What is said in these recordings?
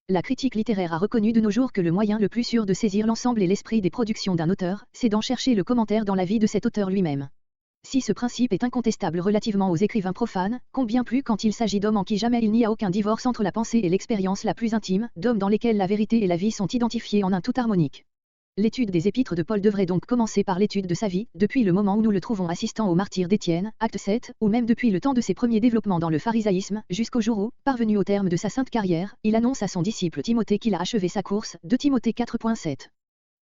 La critique littéraire a reconnu de nos jours que le moyen le plus sûr de saisir l'ensemble et l'esprit des productions d'un auteur, c'est d'en chercher le commentaire dans la vie de cet auteur lui-même. Si ce principe est incontestable relativement aux écrivains profanes, combien plus quand il s'agit d'hommes en qui jamais il n'y a aucun divorce entre la pensée et l'expérience la plus intime, d'hommes dans lesquels la vérité et la vie sont identifiées en un tout harmonique. L'étude des épîtres de Paul devrait donc commencer par l'étude de sa vie, depuis le moment où nous le trouvons assistant au martyre d'Étienne, acte 7, ou même depuis le temps de ses premiers développements dans le pharisaïsme, jusqu'au jour où, parvenu au terme de sa sainte carrière, il annonce à son disciple Timothée qu'il a achevé sa course, 2 Timothée 4.7.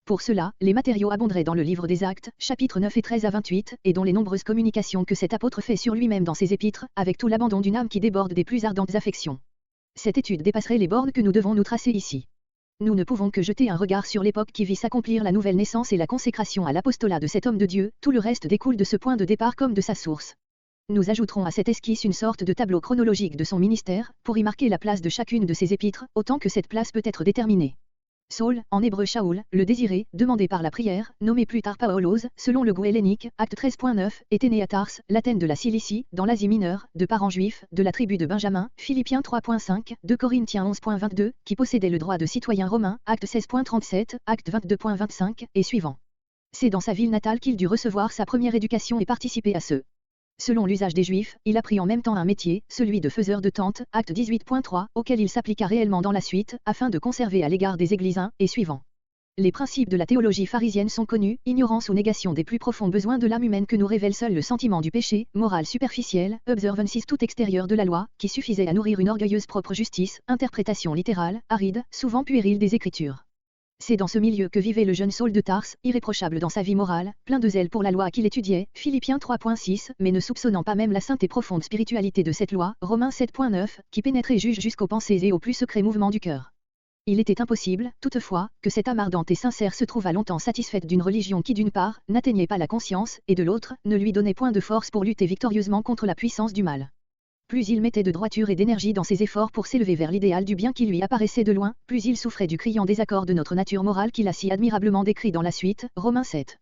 Pour cela, les matériaux abonderaient dans le livre des Actes, chapitres 9 et 13 à 28, et dont les nombreuses communications que cet apôtre fait sur lui-même dans ses épîtres, avec tout l'abandon d'une âme qui déborde des plus ardentes affections. Cette étude dépasserait les bornes que nous devons nous tracer ici. Nous ne pouvons que jeter un regard sur l'époque qui vit s'accomplir la nouvelle naissance et la consécration à l'apostolat de cet homme de Dieu, tout le reste découle de ce point de départ comme de sa source. Nous ajouterons à cette esquisse une sorte de tableau chronologique de son ministère, pour y marquer la place de chacune de ses épîtres, autant que cette place peut être déterminée. Saul, en hébreu Shaoul, le désiré, demandé par la prière, nommé plus tard Paulos, selon le goût hellénique, acte 13.9, était né à Tars, l'Athènes de la Cilicie, dans l'Asie mineure, de parents juifs, de la tribu de Benjamin, Philippiens 3.5, 2 Corinthiens 11.22, qui possédait le droit de citoyen romain, acte 16.37, acte 22.25, et suivant. C'est dans sa ville natale qu'il dut recevoir sa première éducation et participer à ce. Selon l'usage des Juifs, il apprit en même temps un métier, celui de faiseur de tentes, acte 18.3, auquel il s'appliqua réellement dans la suite, afin de conserver à l'égard des églises et suivants. Les principes de la théologie pharisienne sont connus, ignorance ou négation des plus profonds besoins de l'âme humaine que nous révèle seul le sentiment du péché, morale superficielle, observances tout extérieur de la loi, qui suffisait à nourrir une orgueilleuse propre justice, interprétation littérale, aride, souvent puérile des Écritures. C'est dans ce milieu que vivait le jeune Saul de Tars, irréprochable dans sa vie morale, plein de zèle pour la loi qu'il étudiait, Philippiens 3.6, mais ne soupçonnant pas même la sainte et profonde spiritualité de cette loi, Romains 7.9, qui pénètre et juge jusqu'aux pensées et aux plus secrets mouvements du cœur. Il était impossible, toutefois, que cette âme ardente et sincère se trouvât longtemps satisfaite d'une religion qui d'une part, n'atteignait pas la conscience, et de l'autre, ne lui donnait point de force pour lutter victorieusement contre la puissance du mal. Plus il mettait de droiture et d'énergie dans ses efforts pour s'élever vers l'idéal du bien qui lui apparaissait de loin, plus il souffrait du criant désaccord de notre nature morale qu'il a si admirablement décrit dans la suite, Romains 7.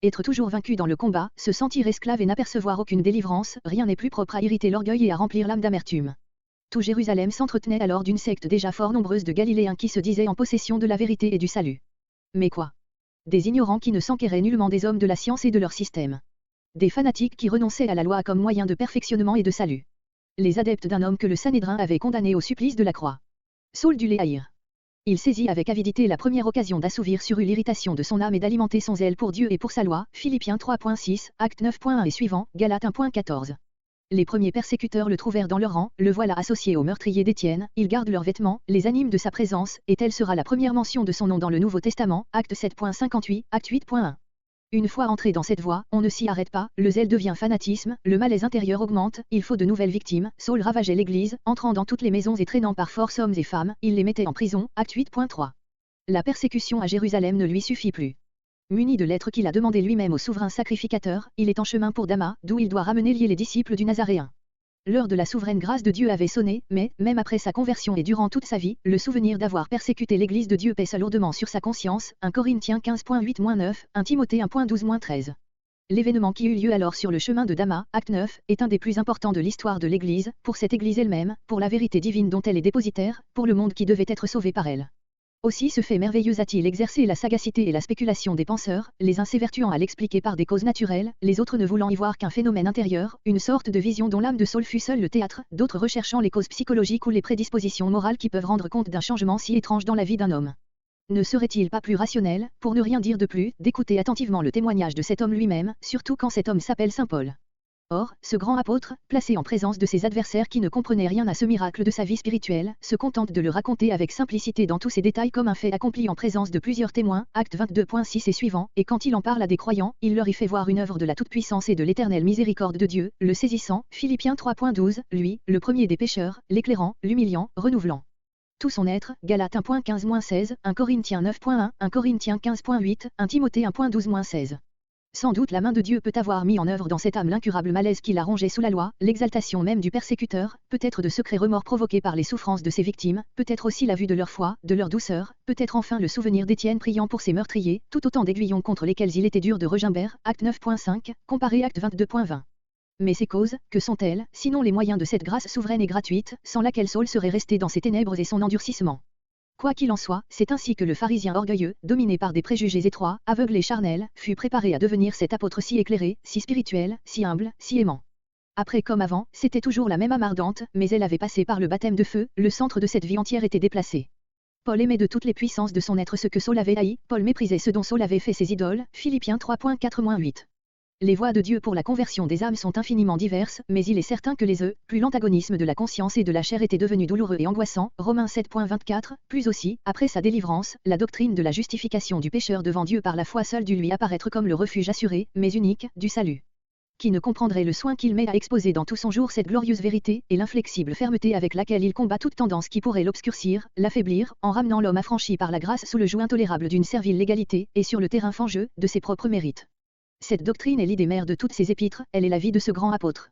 Être toujours vaincu dans le combat, se sentir esclave et n'apercevoir aucune délivrance, rien n'est plus propre à irriter l'orgueil et à remplir l'âme d'amertume. Tout Jérusalem s'entretenait alors d'une secte déjà fort nombreuse de Galiléens qui se disaient en possession de la vérité et du salut. Mais quoi? Des ignorants qui ne s'enquéraient nullement des hommes de la science et de leur système. Des fanatiques qui renonçaient à la loi comme moyen de perfectionnement et de salut. Les adeptes d'un homme que le Sanhédrin avait condamné au supplice de la croix. Saul dut les haïr. Il saisit avec avidité la première occasion d'assouvir sur eux l'irritation de son âme et d'alimenter son zèle pour Dieu et pour sa loi, Philippiens 3.6, acte 9.1 et suivant, Galates 1.14. Les premiers persécuteurs le trouvèrent dans leur rang, le voilà associé au meurtrier d'Étienne, il garde leurs vêtements, les anime de sa présence, et telle sera la première mention de son nom dans le Nouveau Testament, acte 7.58, acte 8.1. Une fois entré dans cette voie, on ne s'y arrête pas, le zèle devient fanatisme, le malaise intérieur augmente, il faut de nouvelles victimes, Saul ravageait l'église, entrant dans toutes les maisons et traînant par force hommes et femmes, il les mettait en prison, acte 8.3. La persécution à Jérusalem ne lui suffit plus. Muni de l'être qu'il a demandé lui-même au souverain sacrificateur, il est en chemin pour Damas, d'où il doit ramener lier les disciples du Nazaréen. L'heure de la souveraine grâce de Dieu avait sonné, mais, même après sa conversion et durant toute sa vie, le souvenir d'avoir persécuté l'Église de Dieu pèse lourdement sur sa conscience, 1 Corinthiens 15.8-9, 1 Timothée 1.12-13. L'événement qui eut lieu alors sur le chemin de Damas, acte 9, est un des plus importants de l'histoire de l'Église, pour cette Église elle-même, pour la vérité divine dont elle est dépositaire, pour le monde qui devait être sauvé par elle. Aussi ce fait merveilleux a-t-il exercé la sagacité et la spéculation des penseurs, les uns s'évertuant à l'expliquer par des causes naturelles, les autres ne voulant y voir qu'un phénomène intérieur, une sorte de vision dont l'âme de Saul fut seul le théâtre, d'autres recherchant les causes psychologiques ou les prédispositions morales qui peuvent rendre compte d'un changement si étrange dans la vie d'un homme. Ne serait-il pas plus rationnel, pour ne rien dire de plus, d'écouter attentivement le témoignage de cet homme lui-même, surtout quand cet homme s'appelle Saint Paul? Or, ce grand apôtre, placé en présence de ses adversaires qui ne comprenaient rien à ce miracle de sa vie spirituelle, se contente de le raconter avec simplicité dans tous ses détails comme un fait accompli en présence de plusieurs témoins, acte 22.6 et suivant, et quand il en parle à des croyants, il leur y fait voir une œuvre de la toute-puissance et de l'éternelle miséricorde de Dieu, le saisissant, Philippiens 3.12, lui, le premier des pécheurs, l'éclairant, l'humiliant, renouvelant tout son être, Galates 1.15-16, 1 Corinthiens 9.1, 1 Corinthiens 15.8, 1 Timothée 1.12-16. Sans doute la main de Dieu peut avoir mis en œuvre dans cette âme l'incurable malaise qui la rongeait sous la loi, l'exaltation même du persécuteur, peut-être de secrets remords provoqués par les souffrances de ses victimes, peut-être aussi la vue de leur foi, de leur douceur, peut-être enfin le souvenir d'Étienne priant pour ses meurtriers, tout autant d'aiguillons contre lesquels il était dur de regimber, acte 9.5, comparé acte 22.20. Mais ces causes, que sont-elles, sinon les moyens de cette grâce souveraine et gratuite, sans laquelle Saul serait resté dans ses ténèbres et son endurcissement? Quoi qu'il en soit, c'est ainsi que le pharisien orgueilleux, dominé par des préjugés étroits, aveugle et charnel, fut préparé à devenir cet apôtre si éclairé, si spirituel, si humble, si aimant. Après comme avant, c'était toujours la même âme ardente, mais elle avait passé par le baptême de feu, le centre de cette vie entière était déplacé. Paul aimait de toutes les puissances de son être ce que Saul avait haï, Paul méprisait ce dont Saul avait fait ses idoles, Philippiens 3.4-8. Les voies de Dieu pour la conversion des âmes sont infiniment diverses, mais il est certain que les plus l'antagonisme de la conscience et de la chair était devenu douloureux et angoissant, Romains 7.24, plus aussi, après sa délivrance, la doctrine de la justification du pécheur devant Dieu par la foi seule dut lui apparaître comme le refuge assuré, mais unique, du salut. Qui ne comprendrait le soin qu'il met à exposer dans tout son jour cette glorieuse vérité, et l'inflexible fermeté avec laquelle il combat toute tendance qui pourrait l'obscurcir, l'affaiblir, en ramenant l'homme affranchi par la grâce sous le joug intolérable d'une servile légalité, et sur le terrain fangeux, de ses propres mérites. Cette doctrine est l'idée mère de toutes ses épîtres, elle est la vie de ce grand apôtre.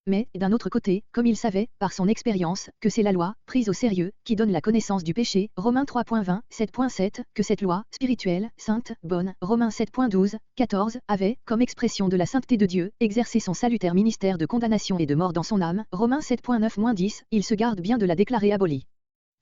Mais, d'un autre côté, comme il savait, par son expérience, que c'est la loi, prise au sérieux, qui donne la connaissance du péché, Romains 3.20, 7.7, que cette loi, spirituelle, sainte, bonne, Romains 7.12, 14, avait, comme expression de la sainteté de Dieu, exercé son salutaire ministère de condamnation et de mort dans son âme, Romains 7.9-10, il se garde bien de la déclarer abolie.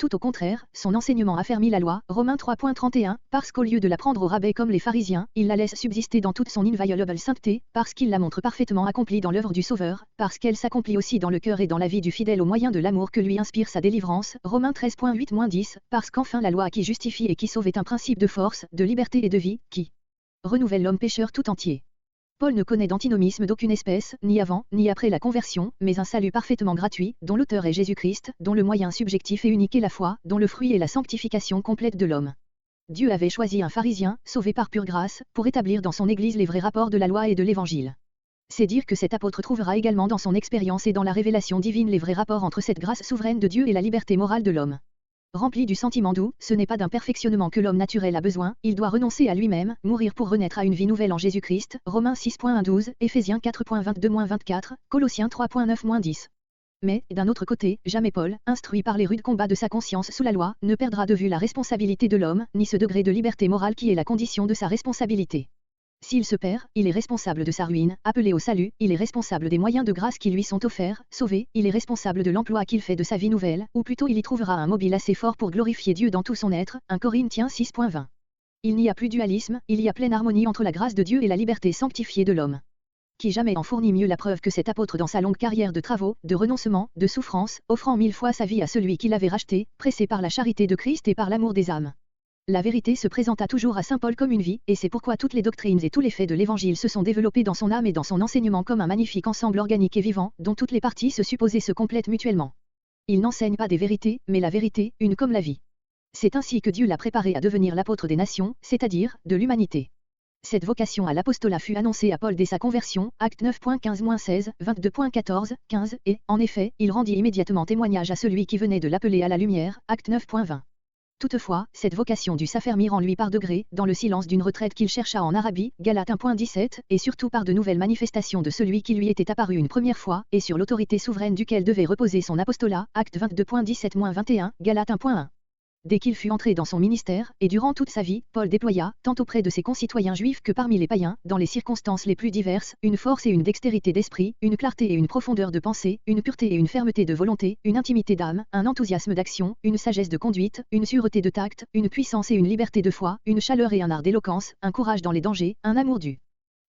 Tout au contraire, son enseignement affermit la loi, Romains 3.31, parce qu'au lieu de la prendre au rabais comme les pharisiens, il la laisse subsister dans toute son inviolable sainteté, parce qu'il la montre parfaitement accomplie dans l'œuvre du Sauveur, parce qu'elle s'accomplit aussi dans le cœur et dans la vie du fidèle au moyen de l'amour que lui inspire sa délivrance, Romains 13.8-10, parce qu'enfin la loi qui justifie et qui sauve est un principe de force, de liberté et de vie, qui renouvelle l'homme pécheur tout entier. Paul ne connaît d'antinomisme d'aucune espèce, ni avant, ni après la conversion, mais un salut parfaitement gratuit, dont l'auteur est Jésus-Christ, dont le moyen subjectif et unique est la foi, dont le fruit est la sanctification complète de l'homme. Dieu avait choisi un pharisien, sauvé par pure grâce, pour établir dans son Église les vrais rapports de la loi et de l'Évangile. C'est dire que cet apôtre trouvera également dans son expérience et dans la révélation divine les vrais rapports entre cette grâce souveraine de Dieu et la liberté morale de l'homme. Rempli du sentiment doux, ce n'est pas d'un perfectionnement que l'homme naturel a besoin, il doit renoncer à lui-même, mourir pour renaître à une vie nouvelle en Jésus-Christ, Romains 6.1-12, Éphésiens 4.22-24, Colossiens 3.9-10. Mais, d'un autre côté, jamais Paul, instruit par les rudes combats de sa conscience sous la loi, ne perdra de vue la responsabilité de l'homme, ni ce degré de liberté morale qui est la condition de sa responsabilité. S'il se perd, il est responsable de sa ruine, appelé au salut, il est responsable des moyens de grâce qui lui sont offerts, sauvé, il est responsable de l'emploi qu'il fait de sa vie nouvelle, ou plutôt il y trouvera un mobile assez fort pour glorifier Dieu dans tout son être, 1 Corinthiens 6.20. Il n'y a plus dualisme, il y a pleine harmonie entre la grâce de Dieu et la liberté sanctifiée de l'homme. Qui jamais en fournit mieux la preuve que cet apôtre dans sa longue carrière de travaux, de renoncement, de souffrance, offrant 1000 fois sa vie à celui qui l'avait racheté, pressé par la charité de Christ et par l'amour des âmes. La vérité se présenta toujours à saint Paul comme une vie, et c'est pourquoi toutes les doctrines et tous les faits de l'Évangile se sont développés dans son âme et dans son enseignement comme un magnifique ensemble organique et vivant, dont toutes les parties se supposent et se complètent mutuellement. Il n'enseigne pas des vérités, mais la vérité, une comme la vie. C'est ainsi que Dieu l'a préparé à devenir l'apôtre des nations, c'est-à-dire, de l'humanité. Cette vocation à l'apostolat fut annoncée à Paul dès sa conversion, acte 9.15-16, 22.14, 15, et, en effet, il rendit immédiatement témoignage à celui qui venait de l'appeler à la lumière, acte 9.20. Toutefois, cette vocation dut s'affermir en lui par degrés, dans le silence d'une retraite qu'il chercha en Arabie, Galates 1.17, et surtout par de nouvelles manifestations de celui qui lui était apparu une première fois, et sur l'autorité souveraine duquel devait reposer son apostolat, acte 22.17-21, Galates 1.1. Dès qu'il fut entré dans son ministère, et durant toute sa vie, Paul déploya, tant auprès de ses concitoyens juifs que parmi les païens, dans les circonstances les plus diverses, une force et une dextérité d'esprit, une clarté et une profondeur de pensée, une pureté et une fermeté de volonté, une intimité d'âme, un enthousiasme d'action, une sagesse de conduite, une sûreté de tact, une puissance et une liberté de foi, une chaleur et un art d'éloquence, un courage dans les dangers, un amour du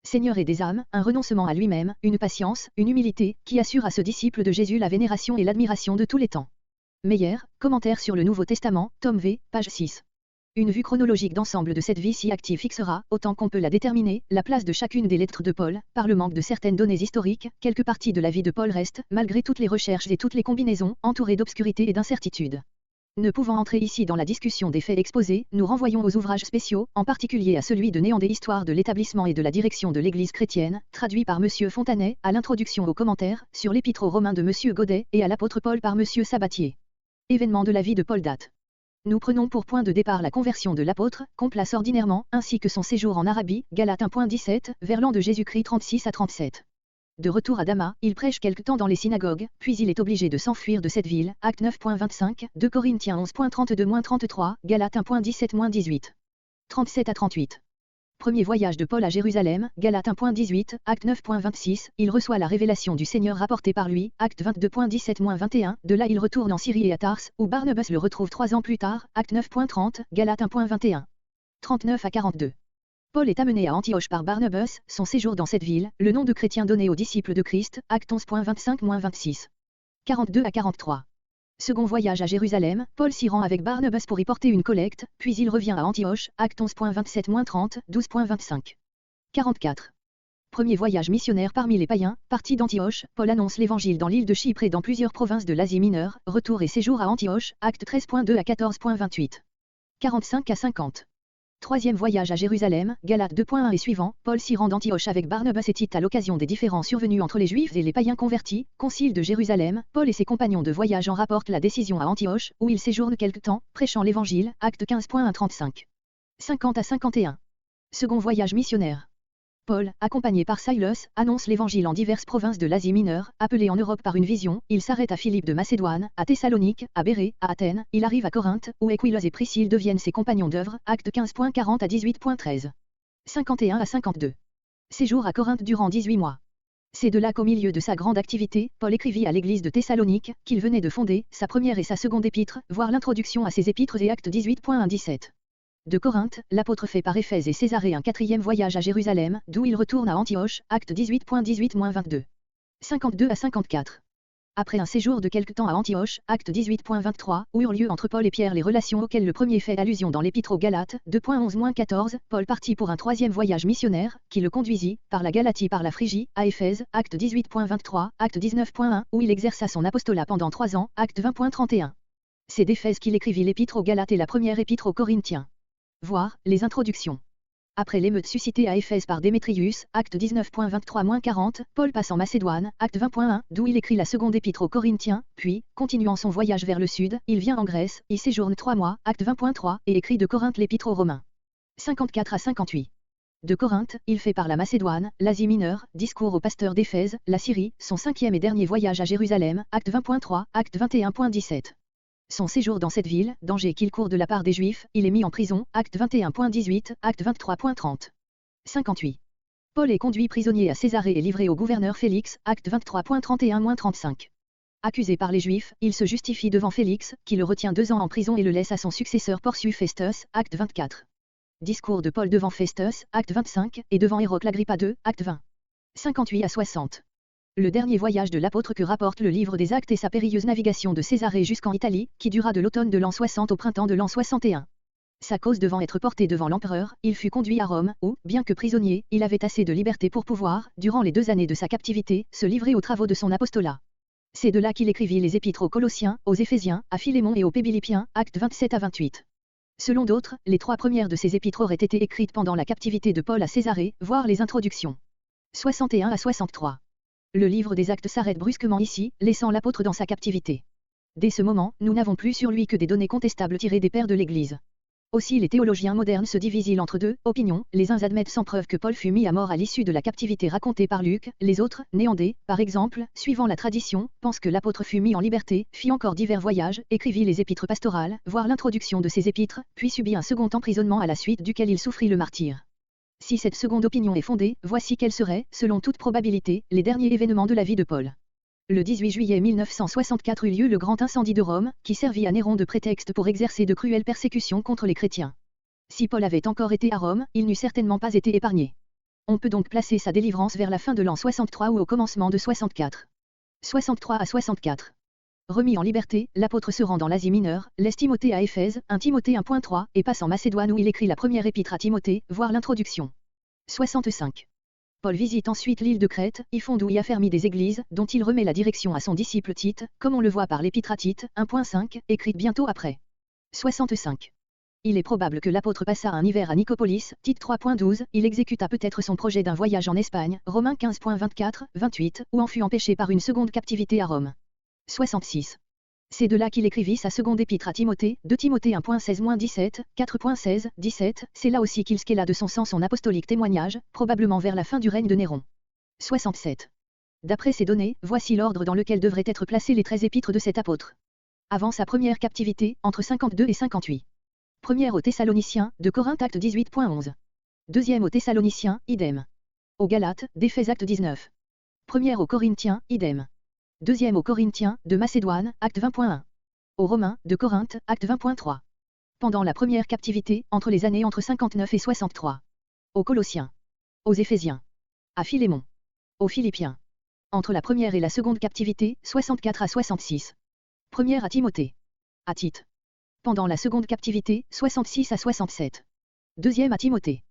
Seigneur et des âmes, un renoncement à lui-même, une patience, une humilité, qui assure à ce disciple de Jésus la vénération et l'admiration de tous les temps. Meyer, commentaire sur le Nouveau Testament, tome V, page 6. Une vue chronologique d'ensemble de cette vie si active fixera, autant qu'on peut la déterminer, la place de chacune des lettres de Paul, par le manque de certaines données historiques, quelques parties de la vie de Paul restent, malgré toutes les recherches et toutes les combinaisons, entourées d'obscurité et d'incertitude. Ne pouvant entrer ici dans la discussion des faits exposés, nous renvoyons aux ouvrages spéciaux, en particulier à celui de Néandé Histoire de l'établissement et de la direction de l'Église chrétienne, traduit par M. Fontanet, à l'introduction aux commentaires, sur l'Épître aux Romains de M. Godet, et à l'apôtre Paul par M. Sabatier. Événements de la vie de Paul date. Nous prenons pour point de départ la conversion de l'apôtre, qu'on place ordinairement, ainsi que son séjour en Arabie, Galates 1.17, vers l'an de Jésus-Christ 36 à 37. De retour à Damas, il prêche quelque temps dans les synagogues, puis il est obligé de s'enfuir de cette ville, acte 9.25, 2 Corinthiens 11.32-33, Galates 1.17-18. 37 à 38. Premier voyage de Paul à Jérusalem, Galates 1.18, acte 9.26, il reçoit la révélation du Seigneur rapportée par lui, acte 22.17-21, de là il retourne en Syrie et à Tars, où Barnabas le retrouve 3 ans plus tard, acte 9.30, Galates 1.21. 39 à 42. Paul est amené à Antioche par Barnabas, son séjour dans cette ville, le nom de chrétien donné aux disciples de Christ, acte 11.25-26. 42 à 43. Second voyage à Jérusalem, Paul s'y rend avec Barnabas pour y porter une collecte, puis il revient à Antioche, acte 11.27-30, 12.25. 44. Premier voyage missionnaire parmi les païens, parti d'Antioche, Paul annonce l'évangile dans l'île de Chypre et dans plusieurs provinces de l'Asie mineure, retour et séjour à Antioche, acte 13.2 à 14.28. 45 à 50. Troisième voyage à Jérusalem, Galates 2.1 et suivant, Paul s'y rend d'Antioche avec Barnabas et Tite à l'occasion des différends survenus entre les Juifs et les païens convertis, concile de Jérusalem, Paul et ses compagnons de voyage en rapportent la décision à Antioche, où ils séjournent quelque temps, prêchant l'Évangile, acte 15.1-35. 50 à 51. Second voyage missionnaire. Paul, accompagné par Silas, annonce l'Évangile en diverses provinces de l'Asie mineure, appelé en Europe par une vision, il s'arrête à Philippe de Macédoine, à Thessalonique, à Bérée, à Athènes, il arrive à Corinthe, où Aquila et Priscille deviennent ses compagnons d'œuvre, acte 15.40 à 18.13. 51 à 52. Séjour à Corinthe durant 18 mois. C'est de là qu'au milieu de sa grande activité, Paul écrivit à l'église de Thessalonique, qu'il venait de fonder, sa première et sa seconde épître, voir l'introduction à ses épîtres et acte 18.1-17. De Corinthe, l'apôtre fait par Éphèse et Césarée un 4e voyage à Jérusalem, d'où il retourne à Antioche, acte 18.18-22. 52 à 54. Après un séjour de quelque temps à Antioche, acte 18.23, où eurent lieu entre Paul et Pierre les relations auxquelles le premier fait allusion dans l'épître aux Galates, 2.11-14, Paul partit pour un 3e voyage missionnaire, qui le conduisit, par la Galatie par la Phrygie, à Éphèse, acte 18.23, acte 19.1, où il exerça son apostolat pendant 3 ans, acte 20.31. C'est d'Éphèse qu'il écrivit l'épître aux Galates et la première épître aux Corinthiens. Voir, les introductions. Après l'émeute suscitée à Éphèse par Démétrius, acte 19.23-40, Paul passe en Macédoine, acte 20.1, d'où il écrit la seconde épître aux Corinthiens, puis, continuant son voyage vers le sud, il vient en Grèce, y séjourne 3 mois, acte 20.3, et écrit de Corinthe l'épître aux Romains. 54 à 58. De Corinthe, il fait par la Macédoine, l'Asie mineure, discours au pasteur d'Éphèse, la Syrie, son 5e et dernier voyage à Jérusalem, acte 20.3, acte 21.17. Son séjour dans cette ville, danger qu'il court de la part des Juifs, il est mis en prison, acte 21.18, acte 23.30. 58. Paul est conduit prisonnier à Césarée et livré au gouverneur Félix, acte 23.31-35. Accusé par les Juifs, il se justifie devant Félix, qui le retient 2 ans en prison et le laisse à son successeur Porcius Festus, acte 24. Discours de Paul devant Festus, acte 25, et devant Hérode l'Agrippa II, acte 20. 58 à 60. Le dernier voyage de l'apôtre que rapporte le livre des Actes est sa périlleuse navigation de Césarée jusqu'en Italie, qui dura de l'automne de l'an 60 au printemps de l'an 61. Sa cause devant être portée devant l'empereur, il fut conduit à Rome, où, bien que prisonnier, il avait assez de liberté pour pouvoir, durant les 2 années de sa captivité, se livrer aux travaux de son apostolat. C'est de là qu'il écrivit les épîtres aux Colossiens, aux Éphésiens, à Philémon et aux Pébilipiens, actes 27 à 28. Selon d'autres, les 3 premières de ces épîtres auraient été écrites pendant la captivité de Paul à Césarée, voir les introductions. 61 à 63. Le livre des Actes s'arrête brusquement ici, laissant l'apôtre dans sa captivité. Dès ce moment, nous n'avons plus sur lui que des données contestables tirées des pères de l'Église. Aussi les théologiens modernes se divisent entre 2 opinions, les uns admettent sans preuve que Paul fut mis à mort à l'issue de la captivité racontée par Luc, les autres, Néandé, par exemple, suivant la tradition, pensent que l'apôtre fut mis en liberté, fit encore divers voyages, écrivit les épîtres pastorales, voire l'introduction de ces épîtres, puis subit un second emprisonnement à la suite duquel il souffrit le martyre. Si cette seconde opinion est fondée, voici quels seraient, selon toute probabilité, les derniers événements de la vie de Paul. Le 18 juillet 1964 eut lieu le grand incendie de Rome, qui servit à Néron de prétexte pour exercer de cruelles persécutions contre les chrétiens. Si Paul avait encore été à Rome, il n'eût certainement pas été épargné. On peut donc placer sa délivrance vers la fin de l'an 63 ou au commencement de 64. 63 à 64. Remis en liberté, l'apôtre se rend dans l'Asie mineure, laisse Timothée à Éphèse, 1 Timothée 1.3, et passe en Macédoine où il écrit la première épître à Timothée, voir l'introduction. 65. Paul visite ensuite l'île de Crète, y fonde ou y affermit des églises, dont il remet la direction à son disciple Tite, comme on le voit par l'épître à Tite, 1.5, écrite bientôt après. 65. Il est probable que l'apôtre passa un hiver à Nicopolis, Tite 3.12, il exécuta peut-être son projet d'un voyage en Espagne, Romains 15.24, 28, ou en fut empêché par une seconde captivité à Rome. 66. C'est de là qu'il écrivit sa seconde épître à Timothée, 2 Timothée 1.16-17, 4.16, 17, c'est là aussi qu'il scella de son sang son apostolique témoignage, probablement vers la fin du règne de Néron. 67. D'après ces données, voici l'ordre dans lequel devraient être placés les 13 épîtres de cet apôtre. Avant sa première captivité, entre 52 et 58. Première aux Thessaloniciens, de Corinthe acte 18.11. Deuxième aux Thessaloniciens, idem. Aux Galates, d'Éphèse acte 19. Première aux Corinthiens, idem. Deuxième aux Corinthiens, de Macédoine, acte 20.1. Aux Romains, de Corinthe, acte 20.3. Pendant la première captivité, entre les années entre 59 et 63. Aux Colossiens. Aux Éphésiens. À Philémon. Aux Philippiens. Entre la première et la seconde captivité, 64 à 66. Première à Timothée. À Tite. Pendant la seconde captivité, 66 à 67. Deuxième à Timothée.